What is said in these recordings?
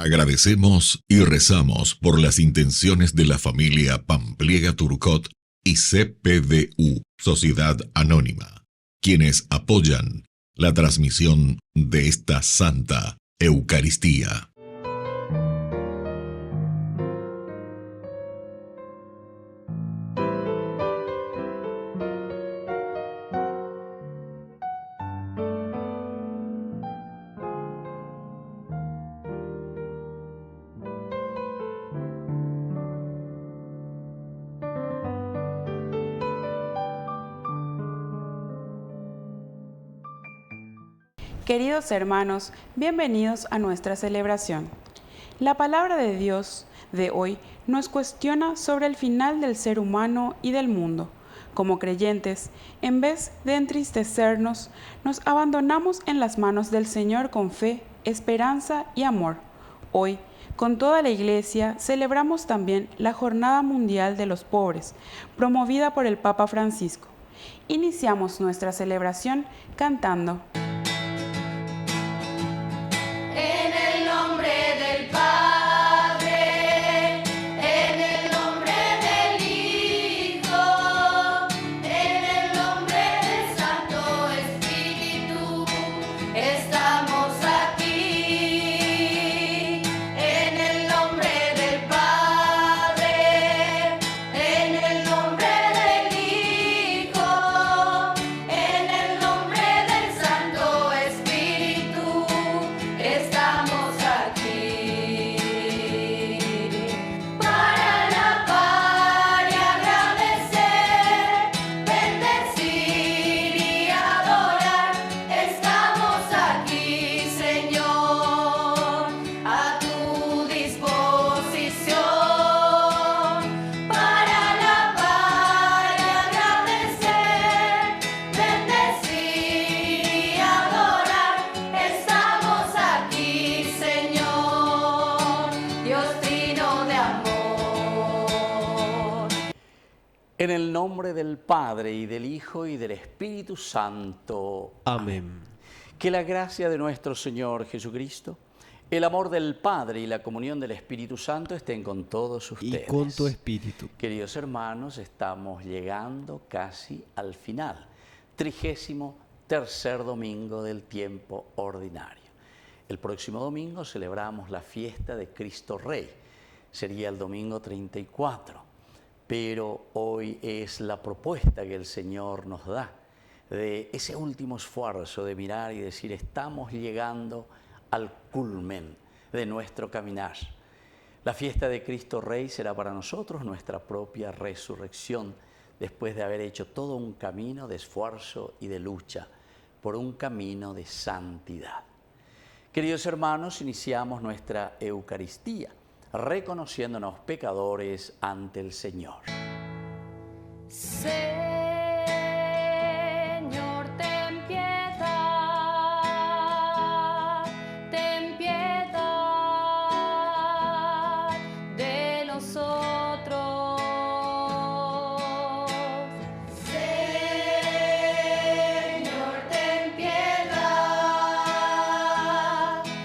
Agradecemos y rezamos por las intenciones de la familia Pampliega Turcot y CPDU, Sociedad Anónima, quienes apoyan la transmisión de esta Santa Eucaristía. Queridos hermanos, bienvenidos a nuestra celebración. La palabra de Dios de hoy nos cuestiona sobre el final del ser humano y del mundo. Como creyentes, en vez de entristecernos, nos abandonamos en las manos del Señor con fe, esperanza y amor. Hoy, con toda la Iglesia, celebramos también la Jornada Mundial de los Pobres, promovida por el Papa Francisco. Iniciamos nuestra celebración cantando. En el nombre del Padre, y del Hijo, y del Espíritu Santo. Amén. Que la gracia de nuestro Señor Jesucristo, el amor del Padre y la comunión del Espíritu Santo estén con todos ustedes. Y con tu espíritu. Queridos hermanos, estamos llegando casi al final. 33º domingo del tiempo ordinario. El próximo domingo celebramos la fiesta de Cristo Rey. Sería el domingo 34. Pero hoy es la propuesta que el Señor nos da de ese último esfuerzo de mirar y decir, estamos llegando al culmen de nuestro caminar. La fiesta de Cristo Rey será para nosotros nuestra propia resurrección, después de haber hecho todo un camino de esfuerzo y de lucha por un camino de santidad. Queridos hermanos, iniciamos nuestra Eucaristía, reconociéndonos pecadores ante el Señor. Señor, ten piedad de nosotros. Señor, ten piedad de nosotros.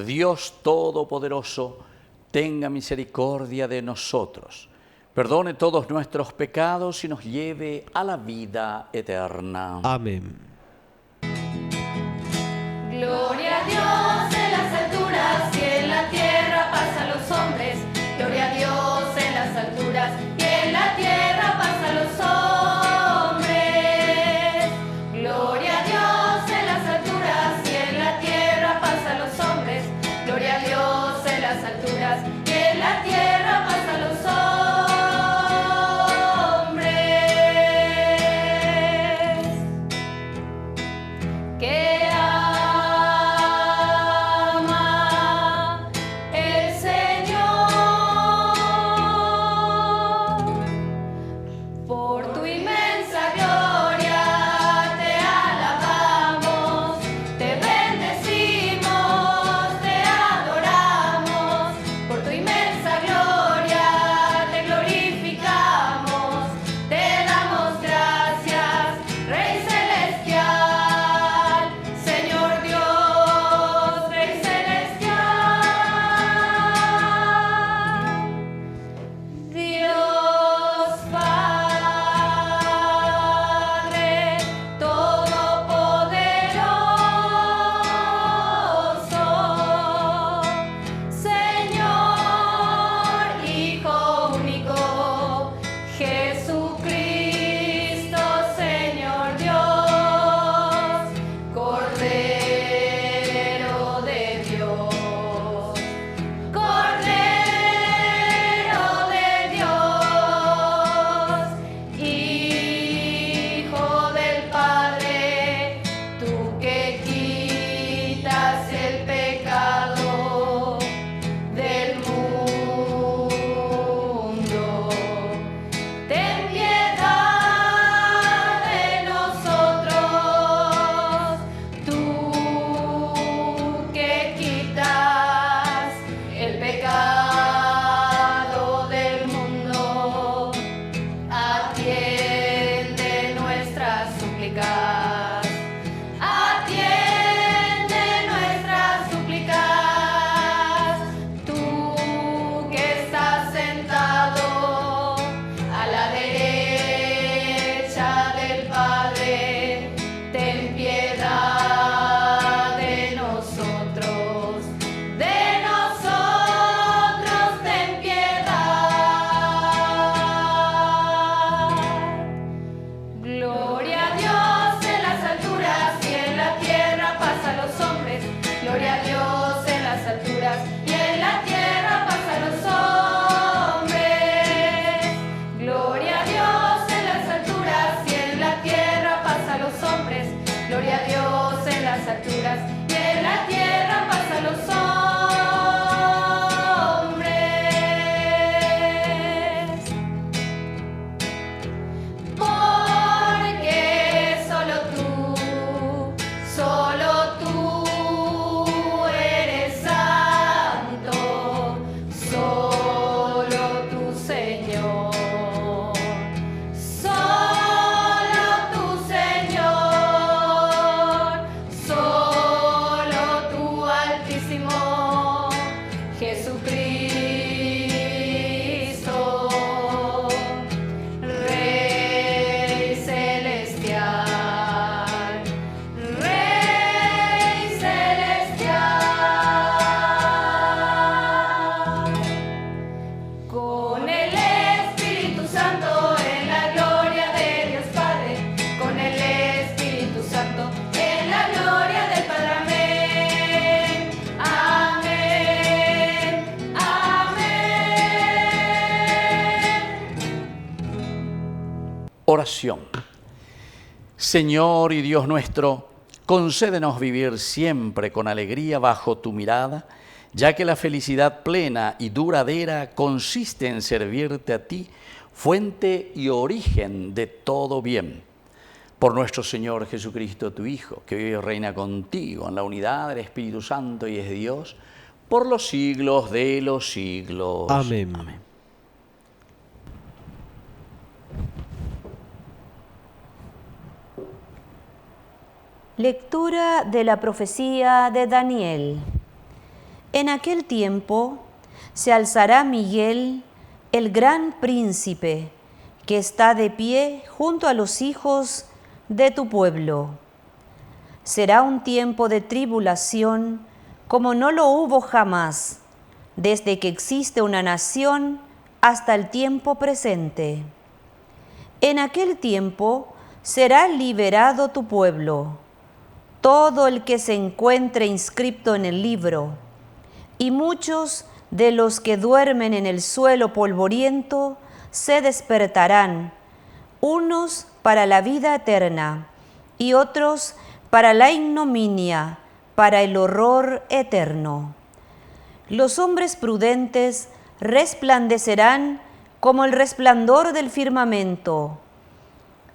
Dios Todopoderoso, tenga misericordia de nosotros, perdone todos nuestros pecados y nos lleve a la vida eterna. Amén. Gloria a Dios en las alturas y en la tierra paz a los hombres. Gloria a Dios en las alturas y en la tierra paz a los hombres. Gloria a Dios en las alturas y en la tierra paz a los hombres. Gloria a Dios en las alturas y en la tierra paz a los hombres. Que ama el Señor. Por tu inmensa gloria te alabamos, te bendecimos, te adoramos. Por tu inmensa gloria te glorificamos, te damos gracias, Rey celestial, Señor Dios, Rey celestial. Dios Padre Todopoderoso, Señor Hijo único, Jesucristo, Señor Dios, Cordero de Dios, Cordero de Dios, Hijo del Padre, tú que quitas el pecado del mundo. Ten piedad de nosotros, tú que quitas el pecado del mundo. Atiende nuestras súplicas, atiende nuestras súplicas, tú que estás sentado a la derecha del Padre, ten piedad de nosotros, ten piedad. Gloria a Dios en las alturas y en la tierra paz a los hombres. Gloria a Dios en las alturas y en la tierra paz a los hombres. Gloria a Dios en las alturas y en la tierra paz a los hombres. Gloria a Dios en las alturas y en la tierra paz a los hombres. Porque solo tú eres santo, solo tú, Señor, solo tú, Señor, solo tú, Altísimo Jesucristo, Rey celestial, Rey celestial. Con el Espíritu Santo en la gloria de Dios Padre, con el Espíritu Santo en la gloria del Padre. Amén, amén, amén. Oración. Señor y Dios nuestro, concédenos vivir siempre con alegría bajo tu mirada, ya que la felicidad plena y duradera consiste en servirte a ti, fuente y origen de todo bien. Por nuestro Señor Jesucristo, tu Hijo, que vive y reina contigo en la unidad del Espíritu Santo y es Dios, por los siglos de los siglos. Amén. Amén. Lectura de la profecía de Daniel. En aquel tiempo se alzará Miguel, el gran príncipe que está de pie junto a los hijos de tu pueblo. Será un tiempo de tribulación como no lo hubo jamás, desde que existe una nación hasta el tiempo presente. En aquel tiempo será liberado tu pueblo, todo el que se encuentre inscrito en el libro, y muchos de los que duermen en el suelo polvoriento se despertarán, unos para la vida eterna y otros para la ignominia, para el horror eterno. Los hombres prudentes resplandecerán como el resplandor del firmamento,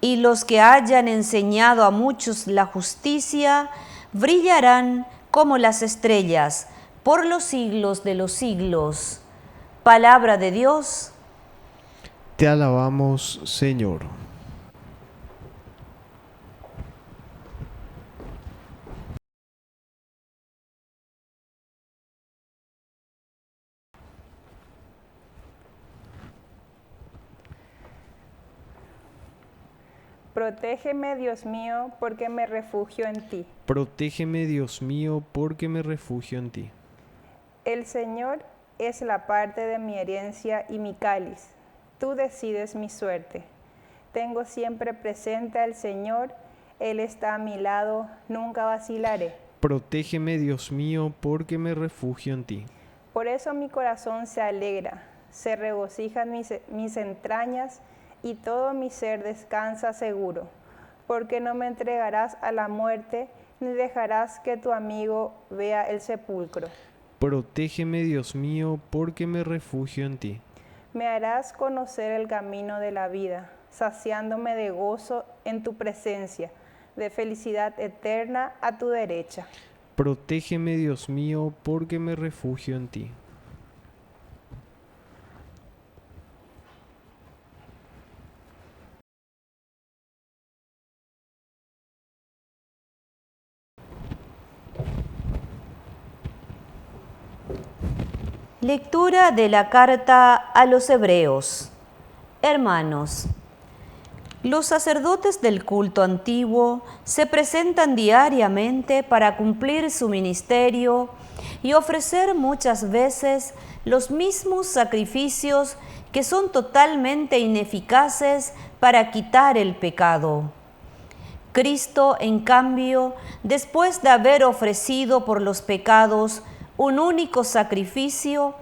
y los que hayan enseñado a muchos la justicia brillarán como las estrellas por los siglos de los siglos. Palabra de Dios. Te alabamos, Señor. Protégeme, Dios mío, porque me refugio en ti. Protégeme, Dios mío, porque me refugio en ti. El Señor es la parte de mi herencia y mi cáliz. Tú decides mi suerte. Tengo siempre presente al Señor. Él está a mi lado, nunca vacilaré. Protégeme, Dios mío, porque me refugio en ti. Por eso mi corazón se alegra, se regocijan mis entrañas, y todo mi ser descansa seguro, porque no me entregarás a la muerte, ni dejarás que tu amigo vea el sepulcro. Protégeme, Dios mío, porque me refugio en ti. Me harás conocer el camino de la vida, saciándome de gozo en tu presencia, de felicidad eterna a tu derecha. Protégeme, Dios mío, porque me refugio en ti. Lectura de la carta a los Hebreos. Hermanos, los sacerdotes del culto antiguo se presentan diariamente para cumplir su ministerio y ofrecer muchas veces los mismos sacrificios que son totalmente ineficaces para quitar el pecado. Cristo, en cambio, después de haber ofrecido por los pecados un único sacrificio,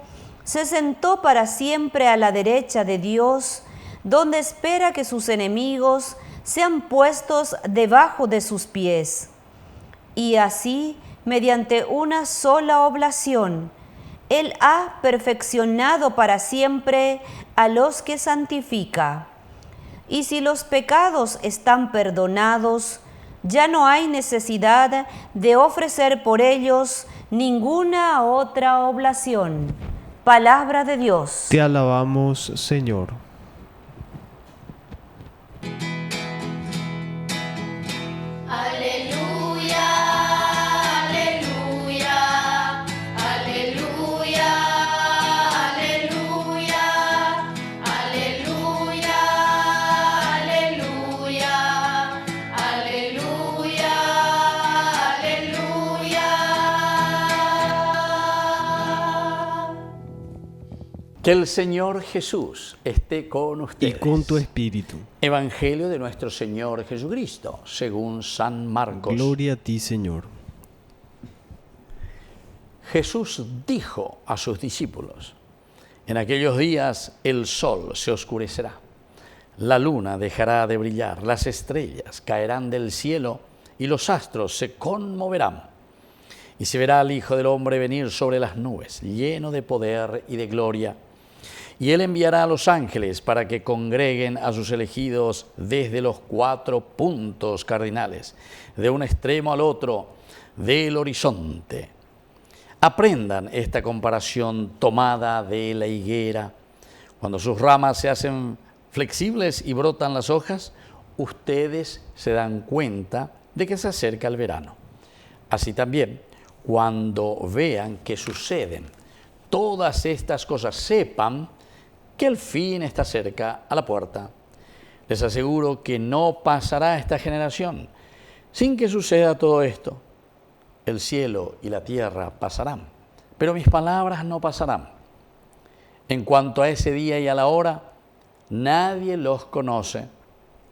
se sentó para siempre a la derecha de Dios, donde espera que sus enemigos sean puestos debajo de sus pies. Y así, mediante una sola oblación, Él ha perfeccionado para siempre a los que santifica. Y si los pecados están perdonados, ya no hay necesidad de ofrecer por ellos ninguna otra oblación. Palabra de Dios. Te alabamos, Señor. Aleluya, aleluya, aleluya, aleluya, aleluya, aleluya, aleluya, aleluya. Que el Señor Jesús esté con Y ustedes. con tu espíritu. Evangelio de nuestro Señor Jesucristo, según San Marcos. Gloria a ti, Señor. Jesús dijo a sus discípulos: en aquellos días el sol se oscurecerá, la luna dejará de brillar, las estrellas caerán del cielo y los astros se conmoverán. Y se verá al Hijo del Hombre venir sobre las nubes, lleno de poder y de gloria. Y Él enviará a los ángeles para que congreguen a sus elegidos desde los 4 puntos cardinales, de un extremo al otro del horizonte. Aprendan esta comparación tomada de la higuera. Cuando sus ramas se hacen flexibles y brotan las hojas, ustedes se dan cuenta de que se acerca el verano. Así también, cuando vean que suceden todas estas cosas, sepan que el fin está cerca a la puerta. Les aseguro que no pasará esta generación sin que suceda todo esto. El cielo y la tierra pasarán, pero mis palabras no pasarán. En cuanto a ese día y a la hora, nadie los conoce,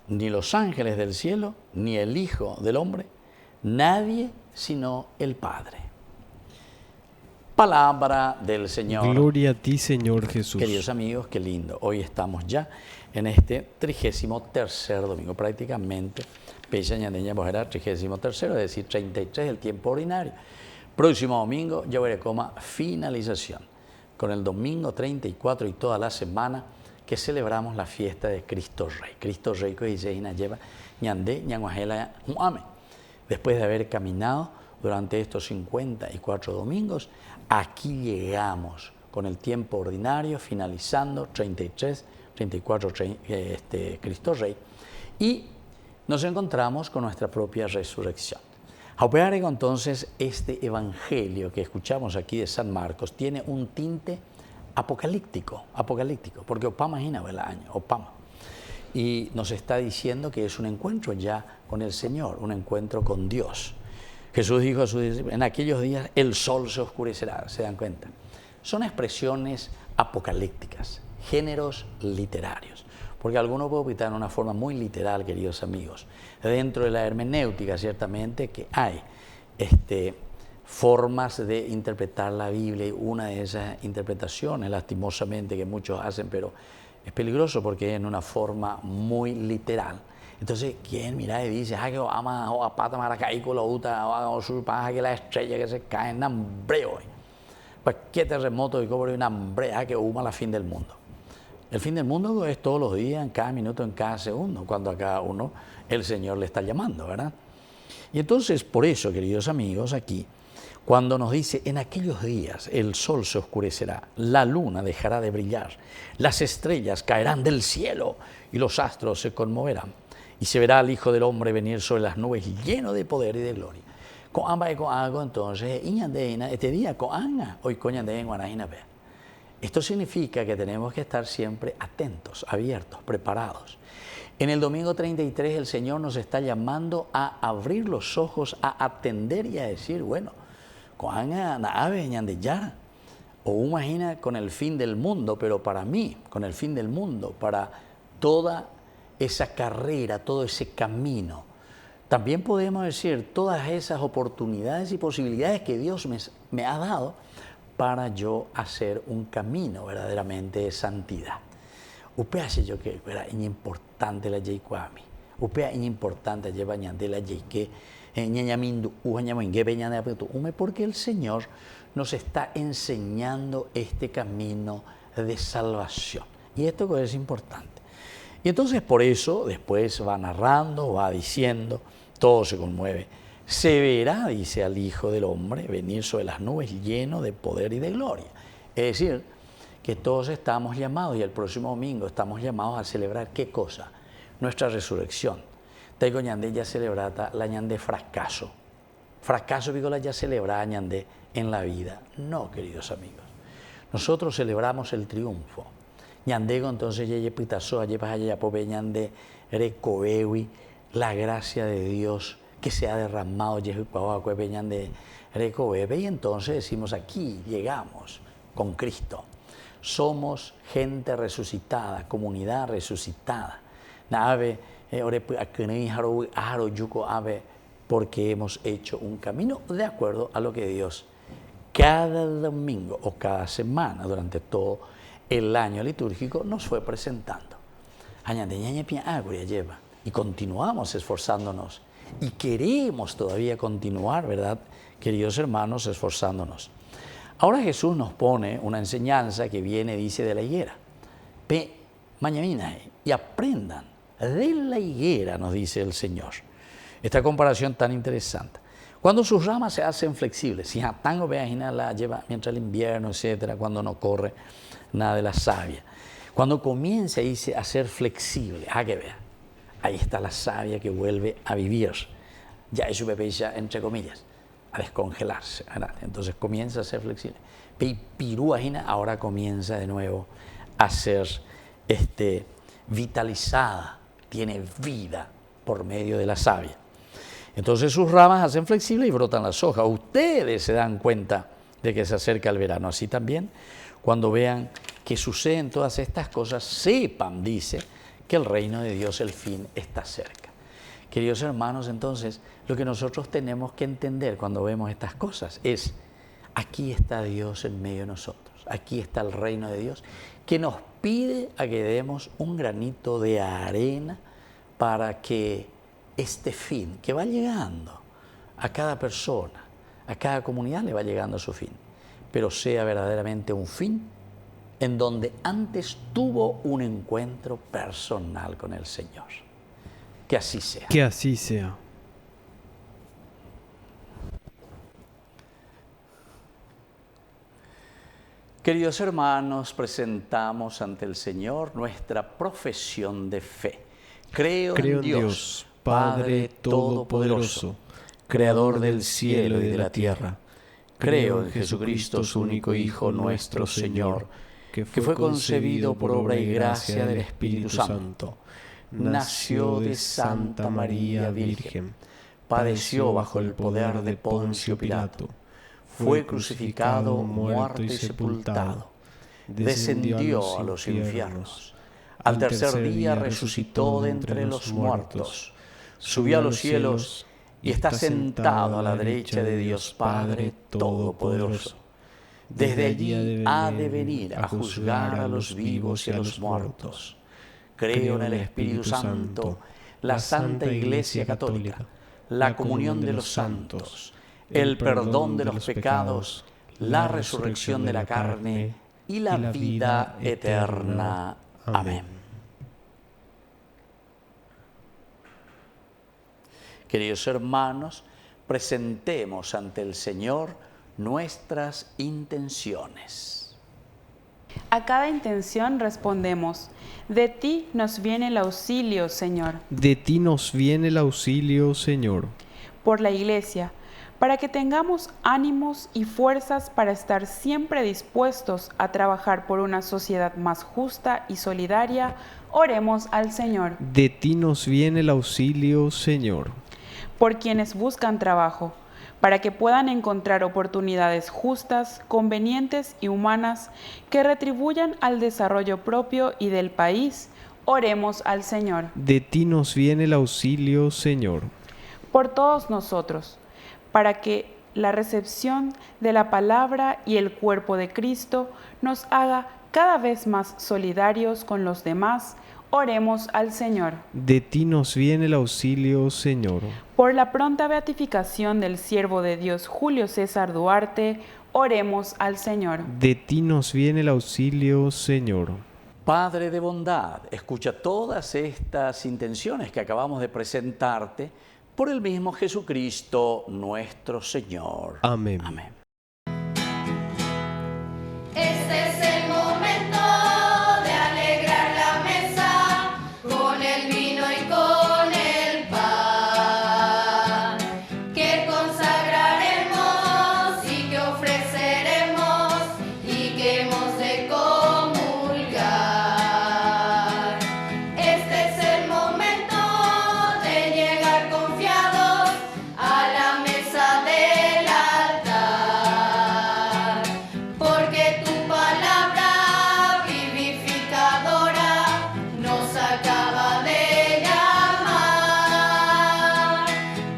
ni los ángeles del cielo, ni el Hijo del Hombre, nadie sino el Padre. Palabra del Señor. Gloria a ti, Señor Jesús. Queridos amigos, qué lindo. Hoy estamos ya en este 33º domingo, prácticamente. Pecha ñandeña bojera 33º, es decir, 33 del tiempo ordinario. Próximo domingo, ya veré coma finalización, con el domingo 34 y toda la semana que celebramos la fiesta de Cristo Rey. Cristo Rey que dice lleva ñandé ñanguajela muame. Después de haber caminado durante estos 54 domingos, aquí llegamos con el tiempo ordinario, finalizando 33, 34 Cristo Rey, y nos encontramos con nuestra propia resurrección. Aupearego, entonces, este evangelio que escuchamos aquí de San Marcos tiene un tinte apocalíptico, porque Opama imagina el año, Opama. Y nos está diciendo que es un encuentro ya con el Señor, un encuentro con Dios. Jesús dijo a sus discípulos, en aquellos días el sol se oscurecerá, ¿se dan cuenta? Son expresiones apocalípticas, géneros literarios, porque algunos pueden pintar en una forma muy literal, queridos amigos. Dentro de la hermenéutica, ciertamente, que hay formas de interpretar la Biblia, y una de esas interpretaciones, lastimosamente, que muchos hacen, pero es peligroso porque es en una forma muy literal. Entonces, ¿quién mira y dice, que ama o apata maracaíco la uta, o su paja que la estrella que se cae en hambre hoy? Pues, ¿qué terremoto y cobre una hambre que huma la fin del mundo? El fin del mundo es todos los días, en cada minuto, en cada segundo, cuando a cada uno el Señor le está llamando, ¿verdad? Y entonces, por eso, queridos amigos, aquí, cuando nos dice, en aquellos días el sol se oscurecerá, la luna dejará de brillar, las estrellas caerán del cielo y los astros se conmoverán, y se verá al Hijo del Hombre venir sobre las nubes lleno de poder y de gloria. Con ambas y con algo, entonces, este día, con anga, hoy coña de guanajina. Esto significa que tenemos que estar siempre atentos, abiertos, preparados. En el domingo 33 el Señor nos está llamando a abrir los ojos, a atender y a decir, bueno, con anga naave ñande ya, o imagina con el fin del mundo, pero para mí, con el fin del mundo, para toda esa carrera, todo ese camino. También podemos decir todas esas oportunidades y posibilidades que Dios me ha dado para yo hacer un camino verdaderamente de santidad. Upea hace yo que era importante la ley cuami. Upea importante lleva ñande la ley que ñañamindu ujañamingue beñane porque el Señor nos está enseñando este camino de salvación. Y esto es importante. Y entonces por eso después va narrando, va diciendo, todo se conmueve. Se verá, dice, al Hijo del Hombre venir sobre las nubes lleno de poder y de gloria. Es decir, que todos estamos llamados, y el próximo domingo estamos llamados a celebrar ¿qué cosa? Nuestra resurrección. Taigo ñande ya celebrata la ñande fracaso. Fracaso digo la ya celebrada ñande en la vida. No, queridos amigos. Nosotros celebramos el triunfo. Ñandego entonces yeye pitazo aye paya pobe ñande recobewi la gracia de Dios que se ha derramado yehu pao cuebe ñande recobebe, y entonces decimos aquí llegamos con Cristo. Somos gente resucitada, comunidad resucitada. Nave ore akene haro yuko ave, porque hemos hecho un camino de acuerdo a lo que Dios cada domingo o cada semana durante todo el año litúrgico nos fue presentando. Y continuamos esforzándonos y queremos todavía continuar, ¿verdad, queridos hermanos, esforzándonos? Ahora Jesús nos pone una enseñanza que viene, dice, de la higuera. Y aprendan de la higuera, nos dice el Señor. Esta comparación tan interesante. Cuando sus ramas se hacen flexibles, si tango la lleva mientras el invierno, etcétera, cuando no corre nada de la savia. Cuando comienza, dice, a ser flexible, que vea, ahí está la savia que vuelve a vivir. Ya es su pepecha, entre comillas, a descongelarse, ¿verdad? Entonces comienza a ser flexible. Pirúagina ahora comienza de nuevo a ser vitalizada, tiene vida por medio de la savia. Entonces sus ramas hacen flexible y brotan las hojas. Ustedes se dan cuenta de que se acerca el verano. Así también, cuando vean que suceden todas estas cosas, sepan, dice, que el reino de Dios, el fin, está cerca. Queridos hermanos, entonces, lo que nosotros tenemos que entender cuando vemos estas cosas es, aquí está Dios en medio de nosotros, aquí está el reino de Dios, que nos pide a que demos un granito de arena para que este fin, que va llegando a cada persona, a cada comunidad le va llegando a su fin, pero sea verdaderamente un fin en donde antes tuvo un encuentro personal con el Señor. Que así sea. Que así sea. Queridos hermanos, presentamos ante el Señor nuestra profesión de fe. Creo en Dios, Padre Todopoderoso, Creador del cielo y de la tierra. Creo en Jesucristo, su único Hijo, nuestro Señor, que fue concebido por obra y gracia del Espíritu Santo. Nació de Santa María Virgen, padeció bajo el poder de Poncio Pilato, fue crucificado, muerto y sepultado, descendió a los infiernos, al tercer día resucitó de entre los muertos, subió a los cielos y está sentado a la derecha de Dios Padre Todopoderoso. Desde allí ha de venir a juzgar a los vivos y a los muertos. Creo en el Espíritu Santo, la Santa Iglesia Católica, la comunión de los santos, el perdón de los pecados, la resurrección de la carne y la vida eterna. Amén. Queridos hermanos, presentemos ante el Señor nuestras intenciones. A cada intención respondemos, de ti nos viene el auxilio, Señor. De ti nos viene el auxilio, Señor. Por la Iglesia, para que tengamos ánimos y fuerzas para estar siempre dispuestos a trabajar por una sociedad más justa y solidaria, oremos al Señor. De ti nos viene el auxilio, Señor. Por quienes buscan trabajo, para que puedan encontrar oportunidades justas, convenientes y humanas que retribuyan al desarrollo propio y del país, oremos al Señor. De ti nos viene el auxilio, Señor. Por todos nosotros, para que la recepción de la palabra y el cuerpo de Cristo nos haga cada vez más solidarios con los demás, oremos al Señor. De ti nos viene el auxilio, Señor. Por la pronta beatificación del siervo de Dios Julio César Duarte, oremos al Señor. De ti nos viene el auxilio, Señor. Padre de bondad, escucha todas estas intenciones que acabamos de presentarte por el mismo Jesucristo nuestro Señor. Amén. Amén. Este es el momento de alegrar la mesa con el vino y con el pan que consagraremos y que ofreceremos y que hemos de comulgar. Este es el momento de llegar confiados a la mesa del altar, porque tu palabra vivificadora nos acaba de llamar.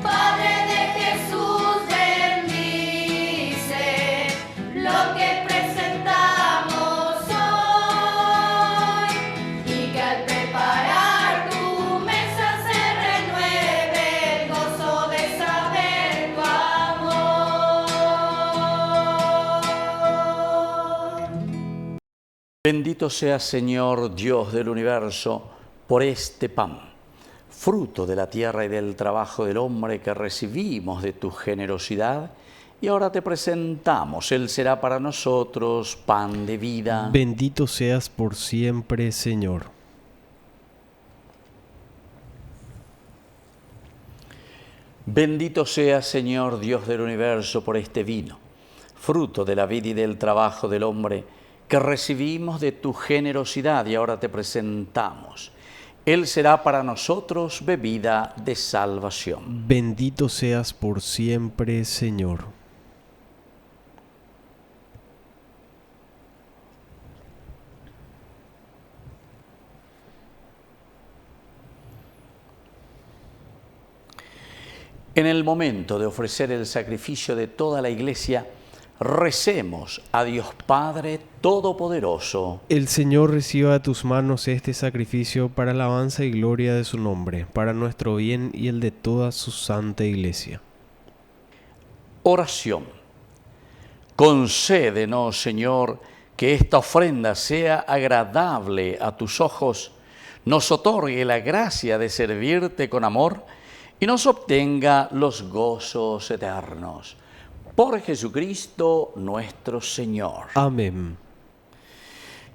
Padre de Jesús, bendice lo que presentamos hoy y que al preparar tu mesa se renueve el gozo de saber tu amor. Bendito seas, Señor, Dios del universo, por este pan, fruto de la tierra y del trabajo del hombre que recibimos de tu generosidad, y ahora te presentamos. Él será para nosotros pan de vida. Bendito seas por siempre, Señor. Bendito seas, Señor, Dios del universo, por este vino, fruto de la vida y del trabajo del hombre, que recibimos de tu generosidad y ahora te presentamos. Él será para nosotros bebida de salvación. Bendito seas por siempre, Señor. En el momento de ofrecer el sacrificio de toda la Iglesia, recemos a Dios Padre Todopoderoso. El Señor reciba de tus manos este sacrificio para alabanza y gloria de su nombre, para nuestro bien y el de toda su santa Iglesia. Oración. Concédenos, Señor, que esta ofrenda sea agradable a tus ojos, nos otorgue la gracia de servirte con amor y nos obtenga los gozos eternos. Por Jesucristo nuestro Señor. Amén.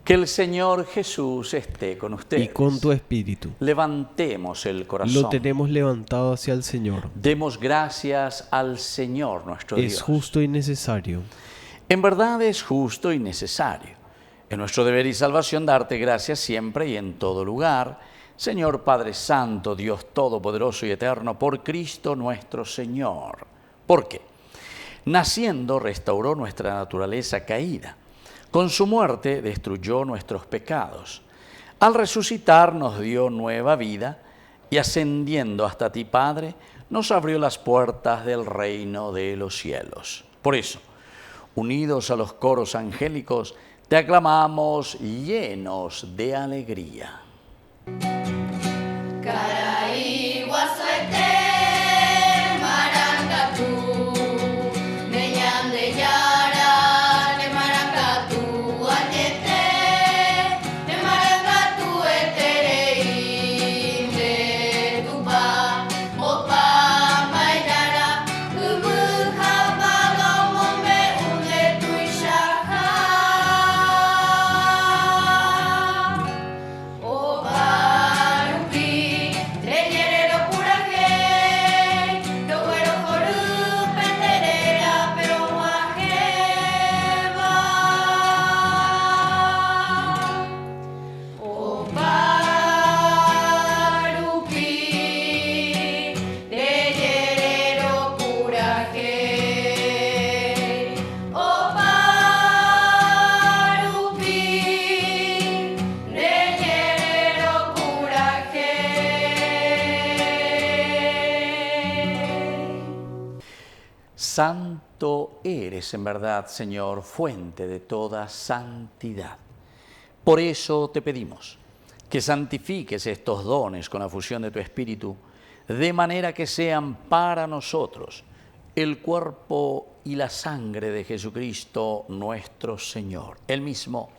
Que el Señor Jesús esté con ustedes. Y con tu espíritu. Levantemos el corazón. Lo tenemos levantado hacia el Señor. Demos gracias al Señor nuestro Dios. Es justo y necesario. En verdad es justo y necesario. Es nuestro deber y salvación darte gracias siempre y en todo lugar, Señor Padre Santo, Dios Todopoderoso y Eterno, por Cristo nuestro Señor. ¿Por qué? Naciendo restauró nuestra naturaleza caída. Con su muerte destruyó nuestros pecados. Al resucitar nos dio nueva vida y ascendiendo hasta ti, Padre, nos abrió las puertas del reino de los cielos. Por eso, unidos a los coros angélicos, te aclamamos llenos de alegría. Caray, guasuete, maracatú, neñan de yara, ne maracatú, añete, ne maracatú, etereín, de tupa, opa, maidara, ubuja, palomombe, une tuishaja, opa. Santo eres en verdad, Señor, fuente de toda santidad. Por eso te pedimos que santifiques estos dones con la fusión de tu Espíritu, de manera que sean para nosotros el cuerpo y la sangre de Jesucristo nuestro Señor. Él mismo,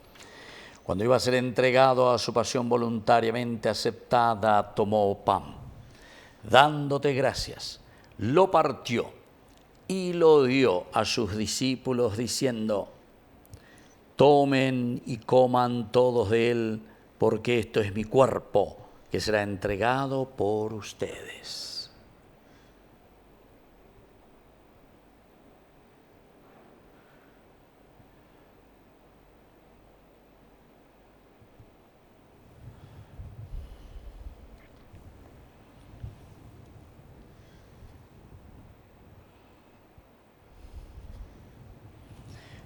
cuando iba a ser entregado a su pasión voluntariamente aceptada, tomó pan. Dándote gracias, lo partió y lo dio a sus discípulos diciendo: tomen y coman todos de él, porque esto es mi cuerpo, que será entregado por ustedes.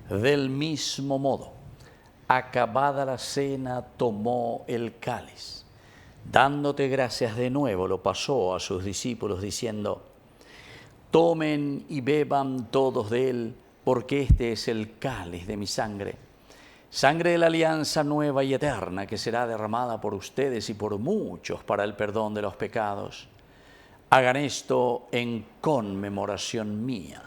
Del mismo modo, acabada la cena, tomó el cáliz. Dándote gracias de nuevo, lo pasó a sus discípulos diciendo: tomen y beban todos de él, porque este es el cáliz de mi sangre, sangre de la alianza nueva y eterna, que será derramada por ustedes y por muchos para el perdón de los pecados. Hagan esto en conmemoración mía.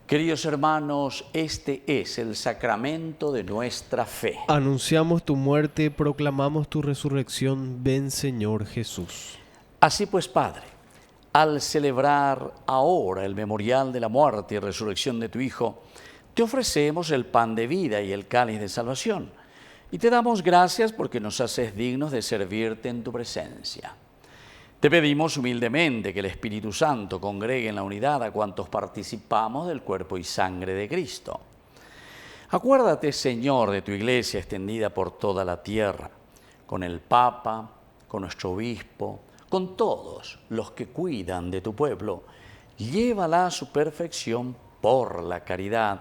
Queridos hermanos, este es el sacramento de nuestra fe. Anunciamos tu muerte, proclamamos tu resurrección. Ven, Señor Jesús. Así pues, Padre, al celebrar ahora el memorial de la muerte y resurrección de tu Hijo, te ofrecemos el pan de vida y el cáliz de salvación, y te damos gracias porque nos haces dignos de servirte en tu presencia. Te pedimos humildemente que el Espíritu Santo congregue en la unidad a cuantos participamos del cuerpo y sangre de Cristo. Acuérdate, Señor, de tu Iglesia extendida por toda la tierra, con el Papa, con nuestro Obispo, con todos los que cuidan de tu pueblo. Llévala a su perfección por la caridad.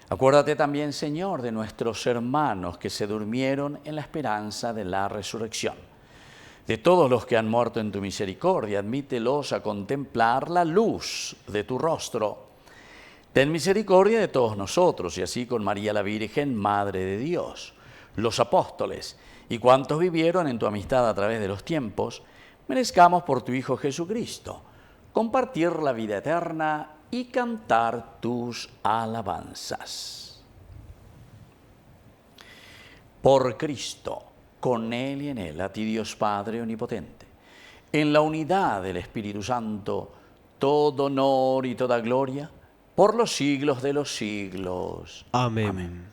Acuérdate también, Señor, de nuestros hermanos que se durmieron en la esperanza de la resurrección. De todos los que han muerto en tu misericordia, admítelos a contemplar la luz de tu rostro. Ten misericordia de todos nosotros, y así con María la Virgen, Madre de Dios, los apóstoles y cuantos vivieron en tu amistad a través de los tiempos, merezcamos por tu Hijo Jesucristo compartir la vida eterna y cantar tus alabanzas. Por Cristo, con Él y en Él, a ti Dios Padre Omnipotente, en la unidad del Espíritu Santo, todo honor y toda gloria, por los siglos de los siglos. Amén. Amén.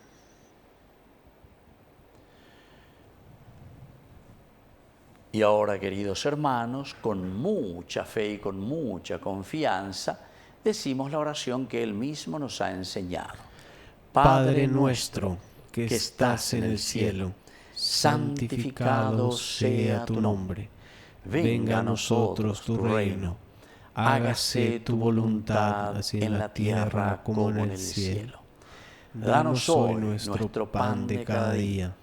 Y ahora, queridos hermanos, con mucha fe y con mucha confianza, decimos la oración que Él mismo nos ha enseñado. Padre nuestro, que estás en el cielo, santificado sea tu nombre. Venga a nosotros tu reino. Hágase tu voluntad, así en la tierra como en el cielo. Danos hoy nuestro pan de cada día.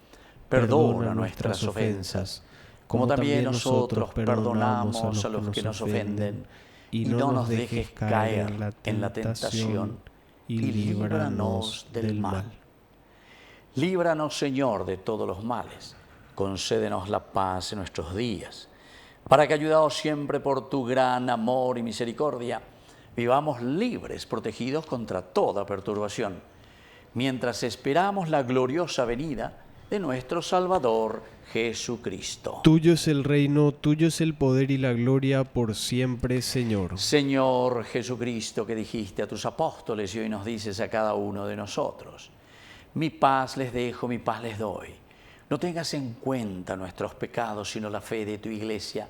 Perdona nuestras ofensas, como también nosotros perdonamos a los que nos ofenden. Y no nos dejes caer en la tentación, y líbranos del mal. Líbranos, Señor, de todos los males. Concédenos la paz en nuestros días, para que, ayudados siempre por tu gran amor y misericordia, vivamos libres, protegidos contra toda perturbación, mientras esperamos la gloriosa venida de nuestro Salvador Jesucristo. Tuyo es el reino, tuyo es el poder y la gloria por siempre, Señor. Señor Jesucristo, que dijiste a tus apóstoles y hoy nos dices a cada uno de nosotros: mi paz les dejo, mi paz les doy. No tengas en cuenta nuestros pecados, sino la fe de tu Iglesia,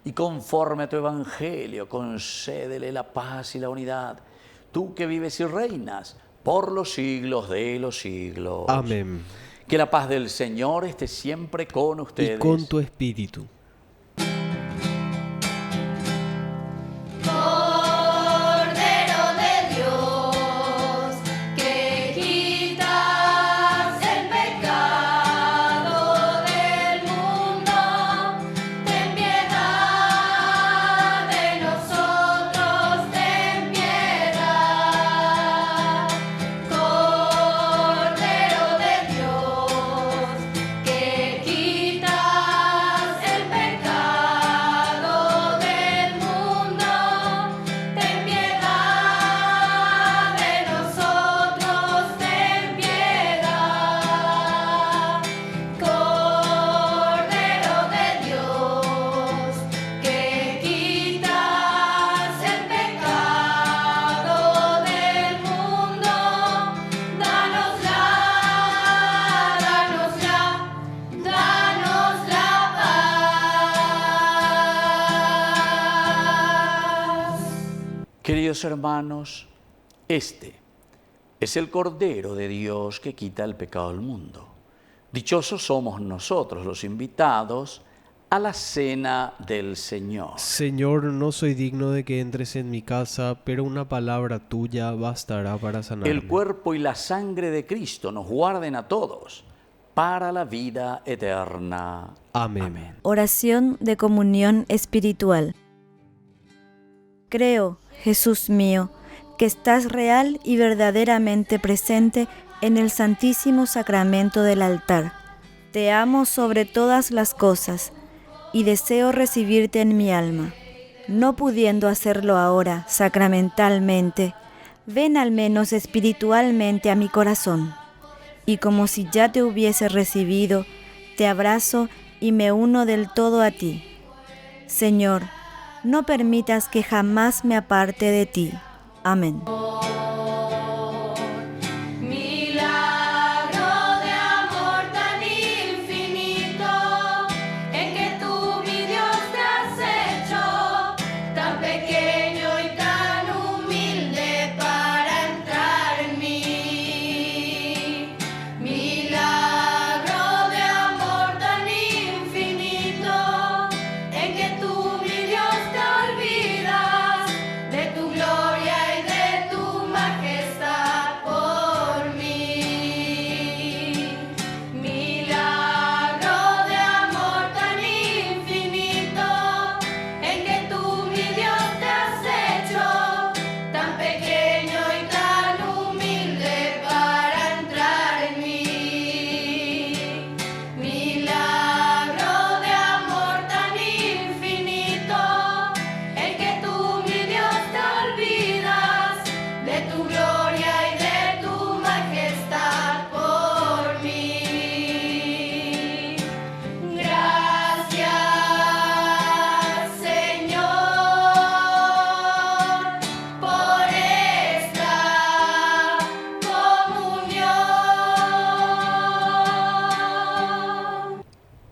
y conforme a tu Evangelio, concédele la paz y la unidad, tú que vives y reinas por los siglos de los siglos. Amén. Que la paz del Señor esté siempre con ustedes. Y con tu espíritu. Queridos hermanos, este es el Cordero de Dios que quita el pecado del mundo. Dichosos somos nosotros los invitados a la cena del Señor. Señor, no soy digno de que entres en mi casa, pero una palabra tuya bastará para sanarme. El cuerpo y la sangre de Cristo nos guarden a todos para la vida eterna. Amén. Amén. Oración de comunión espiritual. Creo, Jesús mío, que estás real y verdaderamente presente en el Santísimo Sacramento del altar. Te amo sobre todas las cosas y deseo recibirte en mi alma. No pudiendo hacerlo ahora sacramentalmente, ven al menos espiritualmente a mi corazón, y como si ya te hubiese recibido, te abrazo y me uno del todo a ti. Señor, no permitas que jamás me aparte de ti. Amén.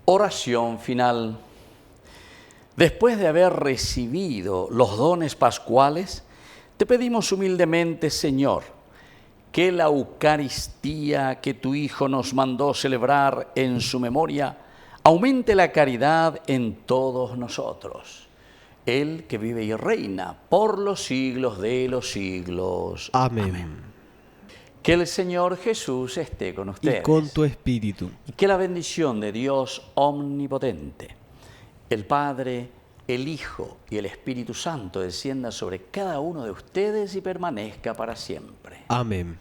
Oración final. Después de haber recibido los dones pascuales, te pedimos humildemente, Señor, que la Eucaristía que tu Hijo nos mandó celebrar en su memoria aumente la caridad en todos nosotros. Él que vive y reina por los siglos de los siglos. Amén. Que el Señor Jesús esté con ustedes. Y con tu espíritu. Y que la bendición de Dios omnipotente, el Padre, el Hijo y el Espíritu Santo descienda sobre cada uno de ustedes y permanezca para siempre. Amén.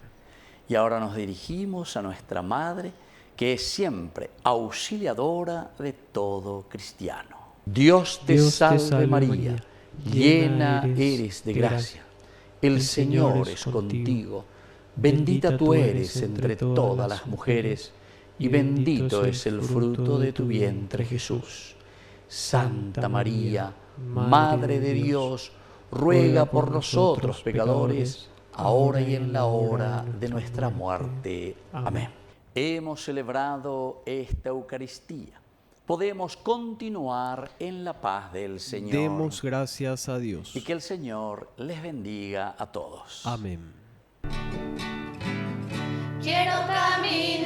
Y ahora nos dirigimos a nuestra Madre, que es siempre auxiliadora de todo cristiano. Dios te salve María, llena eres de gracia. El Señor es contigo. Bendita tú eres entre todas las mujeres, y bendito es el fruto de tu vientre, Jesús. Santa María, Madre de Dios, ruega por nosotros pecadores, ahora y en la hora de nuestra muerte. Amén. Hemos celebrado esta Eucaristía. Podemos continuar en la paz del Señor. Demos gracias a Dios. Y que el Señor les bendiga a todos. Amén. Quiero caminar